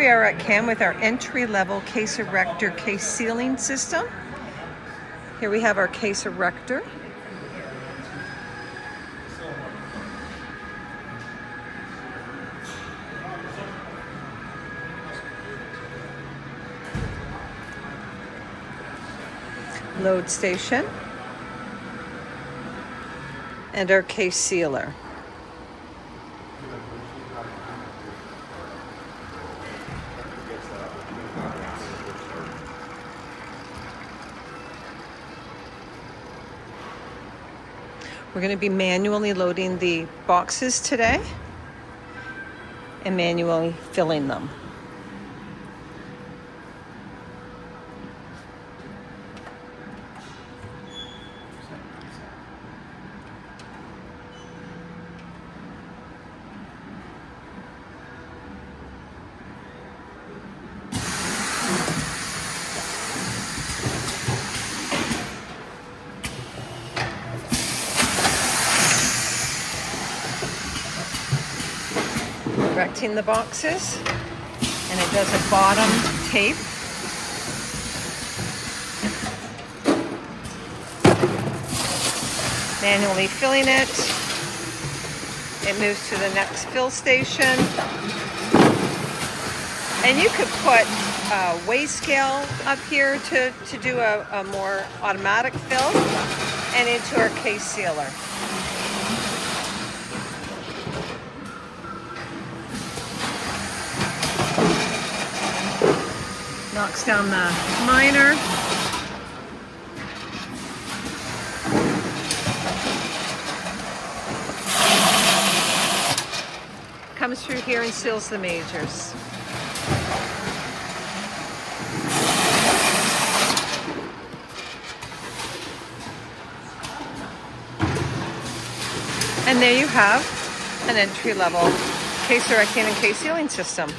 we are at CAM with our entry-level case erector case sealing system. Here we have our case erector. Load station. And our case sealer. We're going to be manually loading the boxes today and manually filling them. Erecting the boxes, and it does a bottom tape. Manually filling it. It moves to the next fill station. And you could put a weigh scale up here to do a more automatic fill, and into our case sealer. Knocks down the miner. Comes through here and seals the majors. And there you have an entry-level case erecting and case sealing system.